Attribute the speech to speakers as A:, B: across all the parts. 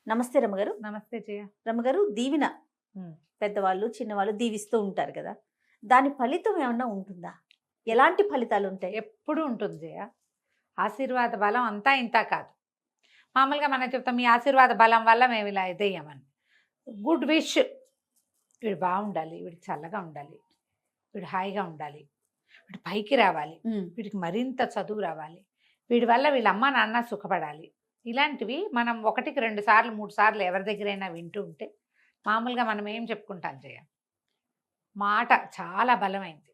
A: నమస్తే రమ్మగారు.
B: నమస్తే జయ.
A: రమ్మగారు, దీవెన
B: హ్మ్.
A: పెద్దవాళ్ళు, చిన్నవాళ్ళు దీవిస్తూ ఉంటారు కదా! దాని ఫలితం ఏమన్నా ఉంటుందా? ఎలాంటి ఫలితాలుంటాయి?
B: ఎప్పుడూ ఉంటుంది జయ. ఆశీర్వాద బలం అంతా ఇంతా కాదు. మామూలుగా మనం చెప్తాం, మీ ఆశీర్వాద బలం వల్ల మేము ఇలా ఇదయ్యామని. గుడ్ విష్, వీడు బాగుండాలి, వీడికి చల్లగా ఉండాలి, వీడు హాయిగా ఉండాలి, వీడు పైకి రావాలి, వీడికి మరింత చదువు రావాలి, వీడి వల్ల వీళ్ళ అమ్మ నాన్న సుఖపడాలి. ఇలాంటివి మనం 1కి 2 సార్లు 3 సార్లు ఎవరి దగ్గరైనా వింటూ ఉంటే మామూలుగా మనం ఏం చెప్పుకుంటాం జయ, మాట చాలా బలమైంది.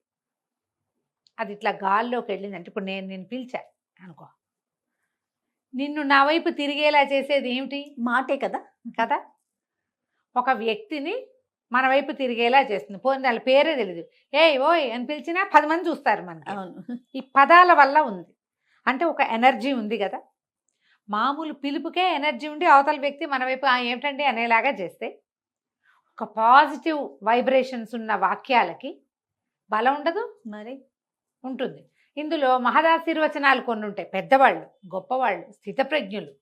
B: అది ఇట్లా గాల్లోకి వెళ్ళిందంటే, ఇప్పుడు నేను పిలిచా అనుకో, నిన్ను నా వైపు తిరిగేలా చేసేది ఏమిటి?
A: మాటే కదా!
B: కదా. ఒక వ్యక్తిని మన వైపు తిరిగేలా చేస్తుంది. పోనీ వాళ్ళ పేరే తెలియదు, ఏయ్ ఓయ్ అని పిలిచినా 10 మంది చూస్తారు మనకి.
A: అవును.
B: ఈ పదాల వల్ల ఉంది. అంటే ఒక ఎనర్జీ ఉంది కదా. మామూలు పిలుపుకే ఎనర్జీ ఉండి అవతల వ్యక్తి మన వైపు ఏమిటండి అనేలాగా చేస్తే, ఒక పాజిటివ్ వైబ్రేషన్స్ ఉన్న వాక్యాలకి బలం ఉండదు
A: మరి
B: ఉంటుంది. ఇందులో మహదాశీర్వచనాలు కొన్ని ఉంటాయి. పెద్దవాళ్ళు, గొప్పవాళ్ళు, స్థితప్రజ్ఞులు,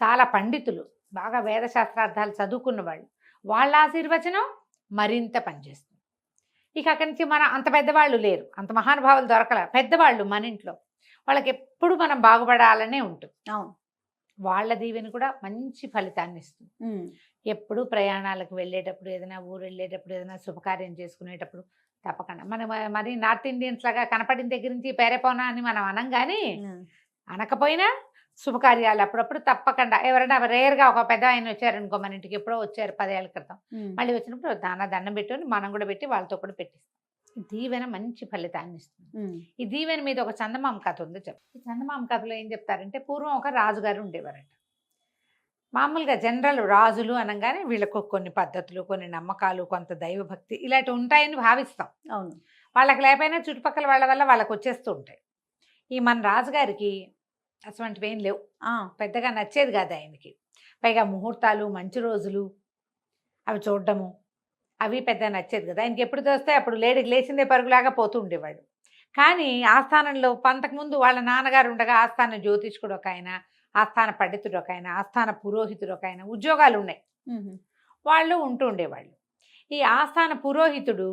B: చాలా పండితులు, బాగా వేదశాస్త్రార్థాలు చదువుకున్న వాళ్ళు, వాళ్ళ ఆశీర్వచనం మరింత పనిచేస్తుంది. ఇక అక్కడి నుంచి మన అంత పెద్దవాళ్ళు లేరు, అంత మహానుభావులు దొరకల. పెద్దవాళ్ళు మన ఇంట్లో, వాళ్ళకి ఎప్పుడు మనం బాగుపడాలనే ఉంటుంది.
A: అవును.
B: వాళ్ళ దీవెని కూడా మంచి ఫలితాన్ని ఇస్తుంది. ఎప్పుడు ప్రయాణాలకు వెళ్ళేటప్పుడు, ఏదైనా ఊరు వెళ్ళేటప్పుడు, ఏదైనా శుభకార్యం చేసుకునేటప్పుడు తప్పకుండా మనం మరి నార్త్ ఇండియన్స్ లాగా కనపడిన దగ్గర నుంచి పేరేపోనా అని మనం అనం, కానీ అనకపోయినా శుభకార్యాలు అప్పుడప్పుడు తప్పకుండా, ఎవరైనా రేర్గా ఒక పెద్ద ఆయన వచ్చారనుకో మన ఇంటికి, ఎప్పుడో వచ్చారు 10 ఏళ్ల క్రితం, మళ్ళీ వచ్చినప్పుడు దండం పెట్టుకొని మనం కూడా పెట్టి వాళ్ళతో కూడా పెట్టిస్తాం. దీవెన మంచి ఫలితాన్ని ఇస్తుంది. ఈ దీవెన మీద ఒక చందమామ కథ ఉంది ఈ చందమామ కథలో ఏం చెప్తారంటే, పూర్వం ఒక రాజుగారు ఉండేవారంట. మామూలుగా జనరల్ రాజులు అనగానే వీళ్ళకు కొన్ని పద్ధతులు, కొన్ని నమ్మకాలు, కొంత దైవభక్తి ఇలాంటివి ఉంటాయని భావిస్తాం.
A: అవును.
B: వాళ్ళకి లేకపోయినా చుట్టుపక్కల వాళ్ళ వల్ల వాళ్ళకు వచ్చేస్తూ ఉంటాయి. ఈ మన రాజుగారికి అటువంటివి ఏం లేవు. పెద్దగా నచ్చేది కాదు ఆయనకి. పైగా ముహూర్తాలు, మంచి రోజులు అవి చూడడము అవి పెద్ద నచ్చేది కదా. ఆయనకి ఎప్పుడు తోస్తే అప్పుడు లేచిందే పరుగులాగా పోతూ ఉండేవాడు. కానీ ఆస్థానంలో అంతకుముందు వాళ్ళ నాన్నగారు ఉండగా ఆస్థాన జ్యోతిష్కుడు ఒక ఆయన, ఆస్థాన పండితుడు ఒక ఆయన, ఆస్థాన పురోహితుడు ఒక ఆయన, ఉద్యోగాలు ఉన్నాయి, వాళ్ళు ఉంటూ ఉండేవాళ్ళు. ఈ ఆస్థాన పురోహితుడు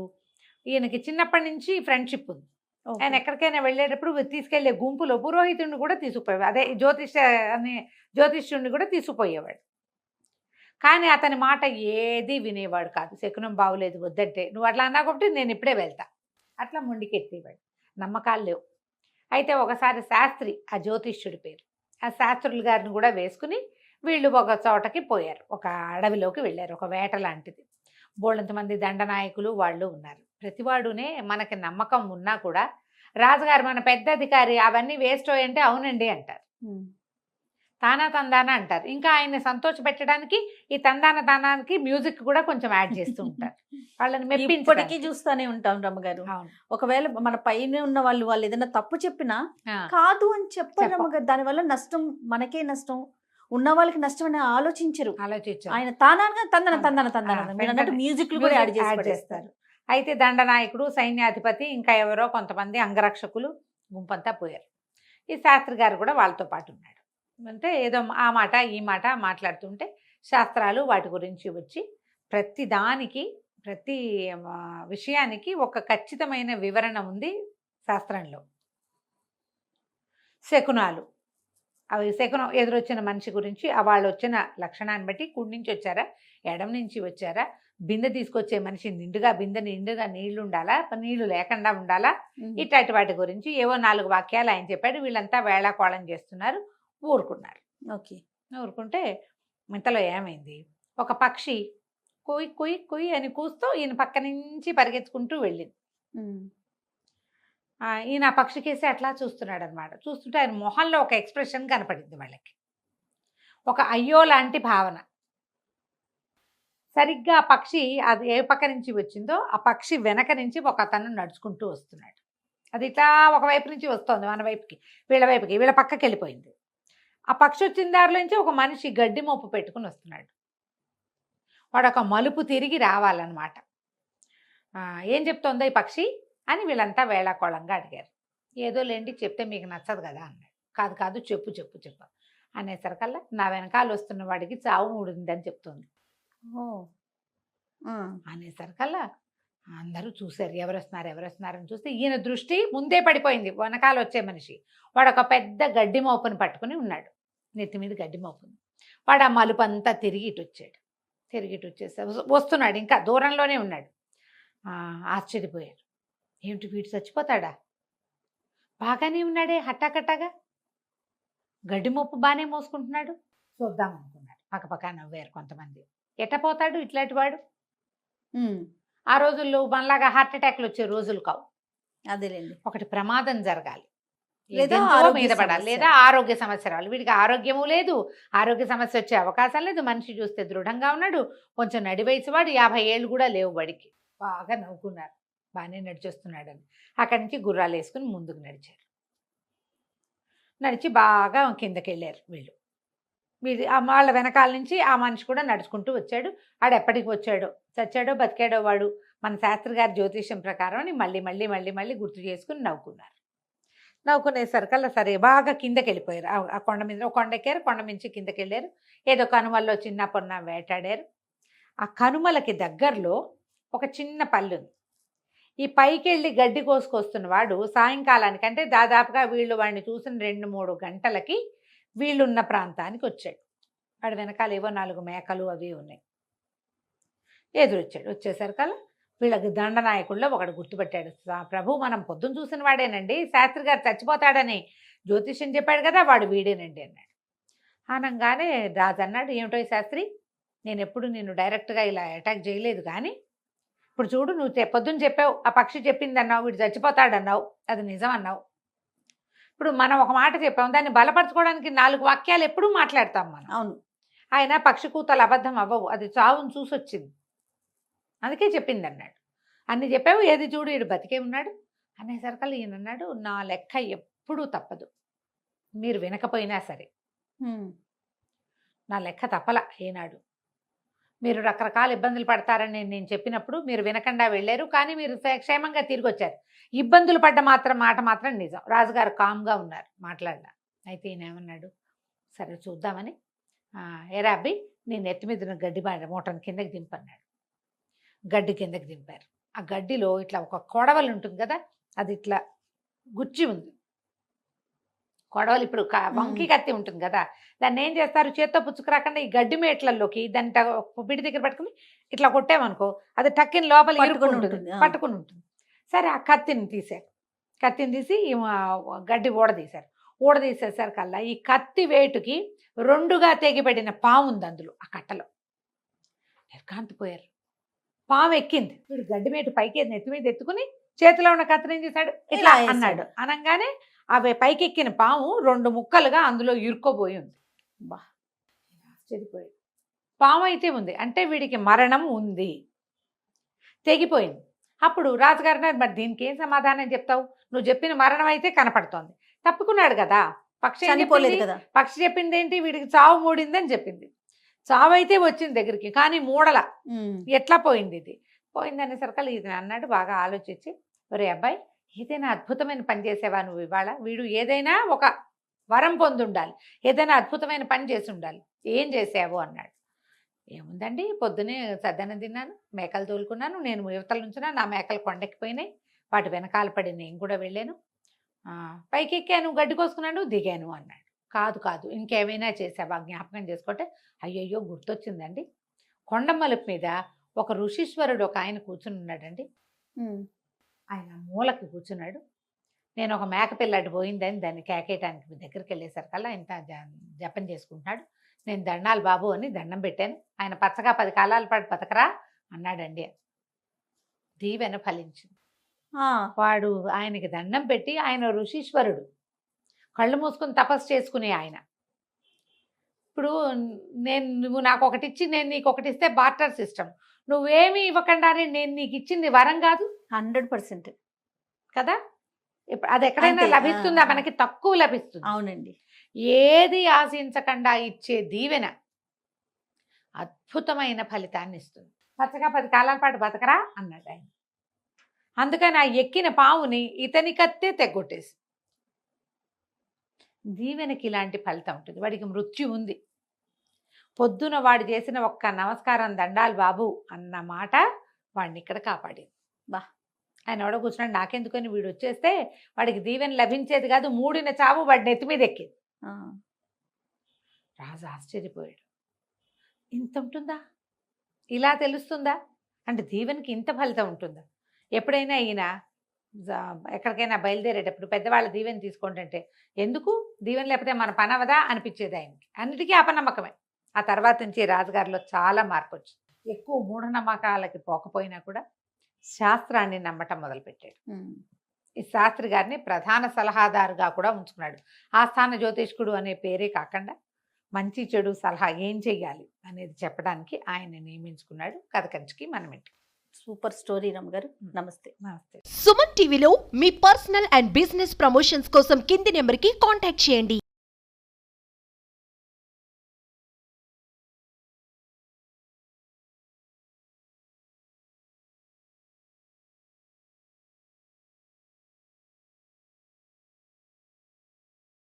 B: ఈయనకి చిన్నప్పటి నుంచి ఫ్రెండ్షిప్ ఉంది. ఆయన ఎక్కడికైనా వెళ్ళేటప్పుడు తీసుకెళ్లే గుంపులో పురోహితుడిని కూడా తీసుకుపోయేవాడు, అదే జ్యోతిష్యుడిని కూడా తీసుకుపోయేవాడు. కానీ అతని మాట ఏది వినేవాడు కాదు. శకునం బాగులేదు వద్దంటే, నువ్వు అట్లా అన్నా కాబట్టి నేను ఇప్పుడే వెళ్తా, అట్లా మొండికెత్తేవాడు. నమ్మకాలు లేవు. అయితే ఒకసారి శాస్త్రి, ఆ జ్యోతిష్యుడి పేరు, ఆ శాస్త్రుల గారిని కూడా వేసుకుని వీళ్ళు ఒక చోటకి పోయారు. ఒక అడవిలోకి వెళ్ళారు, ఒక వేట లాంటిది. బోళ్ళంతమంది దండనాయకులు వాళ్ళు ఉన్నారు. ప్రతివాడునే మనకి నమ్మకం ఉన్నా కూడా రాజుగారు మన పెద్ద అధికారి, అవన్నీ వేస్ట్ అంటే అవునండి అంటారు, తానా తందానా అంటారు. ఇంకా ఆయన్ని సంతోష పెట్టడానికి ఈ తందానానికి మ్యూజిక్ కూడా కొంచెం యాడ్ చేస్తూ ఉంటారు, వాళ్ళని మెప్పించడానికి.
A: చూస్తూనే ఉంటాం రమ్మగారు.
B: అవును.
A: ఒకవేళ మన పైన ఉన్న వాళ్ళు ఏదైనా తప్పు చెప్పినా కాదు అని చెప్పారు రమ్మగారు. దానివల్ల నష్టం మనకే నష్టం, ఉన్న వాళ్ళకి నష్టం అని ఆలోచించరు. ఆయన తానాగా తందన మ్యూజిక్ కూడా యాడ్ చేస్తారు.
B: అయితే దండనాయకుడు, సైన్యాధిపతి, ఇంకా ఎవరో కొంతమంది అంగరక్షకులు గుంపంతా పోయారు. ఈ శాస్త్రి గారు కూడా వాళ్ళతో పాటు ఉన్నాడు. అంటే ఏదో ఆ మాట ఈ మాట మాట్లాడుతుంటే శాస్త్రాలు వాటి గురించి వచ్చి ప్రతి దానికి, ప్రతి విషయానికి ఒక ఖచ్చితమైన వివరణ ఉంది శాస్త్రంలో. శకునాలు, అవి శకునం ఎదురొచ్చిన మనిషి గురించి, వాళ్ళు వచ్చిన లక్షణాన్ని బట్టి, కుడి నుంచి వచ్చారా, ఎడం నుంచి వచ్చారా, బిందె తీసుకొచ్చే మనిషి నిండుగా నీళ్లు ఉండాలా, నీళ్లు లేకుండా ఉండాలా, ఇట్లాంటి వాటి గురించి ఏవో 4 వాక్యాలు ఆయన చెప్పాడు. వీళ్ళంతా వేళాకోళం చేస్తున్నారు, ఊరుకున్నారు.
A: ఓకే.
B: ఊరుకుంటే ఇంతలో ఏమైంది, ఒక పక్షి కొయ్ కొయ్ కొయ్ అని కూస్తూ ఈయన పక్క నుంచి పరిగెత్తుకుంటూ వెళ్ళింది. ఈయన ఆ పక్షికేసి అట్లా చూస్తున్నాడు అనమాట. చూస్తుంటే ఆయన మొహంలో ఒక ఎక్స్ప్రెషన్ కనపడింది వాళ్ళకి, ఒక అయ్యో లాంటి భావన. సరిగ్గా ఆ పక్షి అది ఏ పక్క నుంచి వచ్చిందో ఆ పక్షి వెనక నుంచి ఒక అతను నడుచుకుంటూ వస్తున్నాడు. అది ఇట్లా ఒకవైపు నుంచి వస్తుంది మన వైపుకి, వీళ్ళ వైపుకి, వీళ్ళ పక్కకి వెళ్ళిపోయింది. ఆ పక్షి వచ్చిన దారిలోంచి ఒక మనిషి గడ్డి మోపు పెట్టుకుని వస్తున్నాడు. వాడు ఒక మలుపు తిరిగి రావాలన్నమాట. ఏం చెప్తోందో ఈ పక్షి అని వీళ్ళంతా వేళాకోళంగా అడిగారు. ఏదో లేండి చెప్తే మీకు నచ్చదు కదా అన్నాడు. కాదు కాదు చెప్పు చెప్పు చెప్పు. అనేసరికల్లా నా వెనకాల వస్తున్న వాడికి చావు మూడిందని చెప్తుంది.
A: ఓ
B: అనేసరికల్లా అందరూ చూశారు, ఎవరు వస్తున్నారని చూస్తే ఈయన దృష్టి ముందే పడిపోయింది, వెనకాల వచ్చే మనిషి. వాడు ఒక పెద్ద గడ్డి మోపుని పట్టుకుని ఉన్నాడు, నెత్తి మీద గడ్డి మోపుని. వాడు ఆ మలుపు అంతా తిరిగి ఇటు వచ్చేసి వస్తున్నాడు, ఇంకా దూరంలోనే ఉన్నాడు. ఆశ్చర్యపోయారు, ఏమిటి వీడు చచ్చిపోతాడా, బాగానే ఉన్నాడే హట్టాకట్టాగా, గడ్డి మోపు బాగానే మోసుకుంటున్నాడు, చూద్దాం అనుకున్నాడు. పక్కపక్క నవ్వారు కొంతమంది. ఎట్టపోతాడు ఇట్లాంటి వాడు? ఆ రోజుల్లో మనలాగా హార్ట్ అటాక్లు వచ్చే రోజులు కావు.
A: అదేలేండి.
B: ఒకటి ప్రమాదం జరగాలి,
A: లేదా
B: మీద పడాలి, లేదా ఆరోగ్య సమస్య రావాలి. వీడికి ఆరోగ్యము లేదు, ఆరోగ్య సమస్య వచ్చే అవకాశం లేదు. మనిషి చూస్తే దృఢంగా ఉన్నాడు, కొంచెం నడి వయసు వాడు, 50 ఏళ్ళు కూడా లేవు వాడికి. బాగా నవ్వుకున్నారు, బాగానే నడిచొస్తున్నాడని. అక్కడి నుంచి గుర్రాలు వేసుకుని ముందుకు నడిచారు. నడిచి బాగా కిందకి వెళ్ళారు వీళ్ళు. వాళ్ళ వెనకాల నుంచి ఆ మనిషి కూడా నడుచుకుంటూ వచ్చాడు. ఆడు ఎప్పటికి వచ్చాడో, చచ్చాడో బతికాడో వాడు, మన శాస్త్రి గారి జ్యోతిష్యం ప్రకారం అని మళ్ళీ మళ్ళీ మళ్ళీ మళ్ళీ గుర్తు చేసుకుని నవ్వుకున్నారు. నవ్వుకునేసరికల్లా సరే బాగా కిందకి వెళ్ళిపోయారు. ఆ కొండ మీద ఒక కొండ ఎక్కారు, కొండ మించి కిందకి వెళ్ళారు. ఏదో కనుమల్లో చిన్న పొన్న వేటాడారు. ఆ కనుమలకి దగ్గరలో ఒక చిన్న పల్లి ఉంది. ఈ పైకి వెళ్ళి గడ్డి కోసుకొస్తున్న వాడు సాయంకాలానికి, అంటే దాదాపుగా వీళ్ళు వాడిని చూసిన 2-3 గంటలకి వీళ్ళున్న ప్రాంతానికి వచ్చాడు. వాడి వెనకాల ఏవో 4 మేకలు అవి ఉన్నాయి. ఎదురొచ్చాడు. వచ్చేసరికల్లా వీళ్ళకి దండనాయకుల్లో ఒకడు గుర్తుపెట్టాడు. ప్రభు, మనం పొద్దున్న చూసిన వాడేనండి, శాస్త్రి గారు చచ్చిపోతాడని జ్యోతిష్యం చెప్పాడు కదా, వాడు వీడేనండి అన్నాడు. అనగానే రాజు అన్నాడు, ఏమిటో శాస్త్రి, నేను ఎప్పుడు నిన్ను డైరెక్ట్గా ఇలా అటాక్ చేయలేదు, కానీ ఇప్పుడు చూడు, నువ్వు పొద్దున్న చెప్పావు, ఆ పక్షి చెప్పింది అన్నావు, వీడు చచ్చిపోతాడన్నావు, అది నిజం అన్నావు. ఇప్పుడు మనం ఒక మాట చెప్పాము, దాన్ని బలపరచుకోవడానికి 4 వాక్యాలు ఎప్పుడూ మాట్లాడతాం మనం.
A: అవును.
B: ఆయన పక్షి కూతలు అబద్ధం అవ్వవు, అది చావును చూసొచ్చింది, అందుకే చెప్పింది అన్నాడు. అన్ని చెప్పావు, ఏది చూడు వీడు బతికే ఉన్నాడు అనేసరికల్లా ఈయన అన్నాడు, నా లెక్క ఎప్పుడూ తప్పదు, మీరు వినకపోయినా సరే నా లెక్క తప్పల ఏనాడు. మీరు రకరకాల ఇబ్బందులు పడతారని నేను చెప్పినప్పుడు మీరు వినకుండా వెళ్ళారు, కానీ మీరు క్షేమంగా తిరిగి వచ్చారు. ఇబ్బందులు పడ్డ మాట మాత్రం నిజం. రాజుగారు కామ్గా ఉన్నారు, మాట్లాడలా. అయితే ఈయన ఏమన్నాడు, సరే చూద్దామని, ఏరా అబ్బి నేను ఎత్తి మీద గడ్డి మూటను కిందకి దింపన్నాడు. గడ్డి కిందకి దింపారు. ఆ గడ్డిలో ఇట్లా ఒక కొడవలి ఉంటుంది కదా, అది ఇట్లా గుచ్చి ఉంది. కొడవలి ఇప్పుడు వంకి కత్తి ఉంటుంది కదా, దాన్ని ఏం చేస్తారు, చేత్తో పుచ్చుకురాకుండా ఈ గడ్డి మేట్లలోకి దాన్ని బిడి దగ్గర పట్టుకుని ఇట్లా కొట్టామనుకో, అది టక్కిన లోపల పట్టుకుని ఉంటుంది. సరే ఆ కత్తిని తీశారు, కత్తిని తీసి గడ్డి ఊడదీసేసరికల్లా ఈ కత్తి వేటుకి 2గా తెగిపడిన పాము ఉంది అందులో, ఆ కట్టలో. నిర్ఘాంతపోయారు. పాము ఎక్కింది, వీడు గడ్డి మేటు పైకి నెత్తి మీద ఎత్తుకుని చేతిలో ఉన్న కత్తిని ఏం చేశాడు, ఇట్లా అన్నాడు. అనగానే అవి పైకెక్కిన పాము 2 ముక్కలుగా అందులో ఇరుక్కోబోయి ఉంది. బా, ఆశ్చర్యపోయాడు. పాము అయితే ఉంది అంటే వీడికి మరణం ఉంది, తెగిపోయింది. అప్పుడు రాజుగారు, మరి దీనికి ఏం సమాధానం చెప్తావు, నువ్వు చెప్పిన మరణం అయితే కనపడుతోంది, తప్పుకున్నాడు కదా, పక్షి చెప్పింది ఏంటి, వీడికి చావు మూడిందని చెప్పింది. చావు అయితే వచ్చింది దగ్గరికి, కానీ మూడల ఎట్లా పోయింది, ఇది పోయింది అనేసరికి ఇది అన్నాడు. బాగా ఆలోచించి, ఒరే అబ్బాయి, ఏదైనా అద్భుతమైన పని చేసేవా నువ్వు ఇవాళ, వీడు ఏదైనా ఒక వరం పొంది ఉండాలి, ఏదైనా అద్భుతమైన పని చేసి ఉండాలి, ఏం చేసావు అన్నాడు. ఏముందండి, పొద్దునే సద్దనం తిన్నాను, మేకలు తోలుకున్నాను, నేను యువతల నుంచున్నా, నా మేకలు కొండెక్కిపోయినాయి, వాటి వెనకాల పడి నేను కూడా వెళ్ళాను, పైకి ఎక్కాను, గడ్డి కోసుకున్నాను, దిగాను అన్నాడు. కాదు ఇంకేమైనా చేసావా జ్ఞాపకం చేసుకుంటే, అయ్యయ్యో గుర్తొచ్చిందండి, కొండమలుపు మీద ఒక ఋషీశ్వరుడు ఒక ఆయన కూర్చుని ఉన్నాడండి, ఆయన మూలకి కూర్చున్నాడు. నేను ఒక మేకపిల్లటి పోయిందని దాన్ని కేకేయటానికి మీ దగ్గరికి వెళ్ళేసరికల్లా ఇంత జపం చేసుకుంటున్నాడు. నేను దండాలు బాబు అని దండం పెట్టాను. ఆయన పచ్చగా 10 కాలాల పాటు బతకరా అన్నాడండి. దీవెన ఫలించింది. వాడు ఆయనకి దండం పెట్టి, ఆయన ఋషీశ్వరుడు, కళ్ళు మూసుకుని తపస్సు చేసుకునే ఆయన. ఇప్పుడు నువ్వు నాకు ఒకటి ఇచ్చి నేను నీకు ఒకటి ఇస్తే బార్టర్ సిస్టమ్, నువ్వేమీ ఇవ్వకుండానే నేను నీకు ఇచ్చింది వరం కాదు,
A: 100%
B: కదా. ఇప్పుడు అది ఎక్కడైనా లభిస్తుందా, మనకి తక్కువ లభిస్తుంది.
A: అవునండి.
B: ఏది ఆశించకుండా ఇచ్చే దీవెన అద్భుతమైన ఫలితాన్ని ఇస్తుంది. పచ్చగా 10 కాలాల పాటు బతకరా అన్నాడు ఆయన. అందుకని ఆ ఎక్కిన పావుని ఇతని కత్తే తెగొట్టేసి, దీవెనకి ఇలాంటి ఫలితం ఉంటుంది. వాడికి మృత్యు ఉంది, పొద్దున వాడు చేసిన ఒక్క నమస్కారం దండాలు బాబు అన్న మాట వాడిని ఇక్కడ కాపాడింది.
A: బా
B: ఆయన ఎవడో కూర్చున్నాడు, నాకెందుకని వీడు వచ్చేస్తే వాడికి దీవెన లభించేది కాదు, మూడిన చావు వాడి నెత్తి మీద ఎక్కేది. రాజు ఆశ్చర్యపోయాడు, ఇంత ఉంటుందా, ఇలా తెలుస్తుందా, అంటే దీవెనకి ఇంత ఫలితం ఉంటుందా. ఎప్పుడైనా ఈయన ఎక్కడికైనా బయలుదేరేటప్పుడు పెద్దవాళ్ళ దీవెన తీసుకుంటుంటే ఎందుకు దీవెన లేకపోతే మన పని అవదా అనిపించేది ఆయనకి. అన్నిటికీ అపనమ్మకమే. ఆ తర్వాత నుంచి రాజుగారిలో చాలా మార్పు వచ్చింది. ఎక్కువ మూఢనమ్మకాలకి పోకపోయినా కూడా శాస్త్రాన్ని నమ్మటం మొదలుపెట్టాడు. ఈ శాస్త్రి గారిని ప్రధాన సలహాదారుగా కూడా ఉంచుకున్నాడు. ఆస్థాన జ్యోతిష్కుడు అనే పేరే కాకుండా మంచి చెడు సలహా ఏం చెయ్యాలి అనేది చెప్పడానికి ఆయన నియమించుకున్నాడు. కథ కంచికి మనమింటి.
A: సూపర్ స్టోరీ రమ్మ గారు. నమస్తే.
B: నమస్తే.
C: సుమన్ టీవీలో మీ పర్సనల్ అండ్ బిజినెస్ ప్రమోషన్స్ కోసం కింది నెంబర్కి కాంటాక్ట్ చేయండి.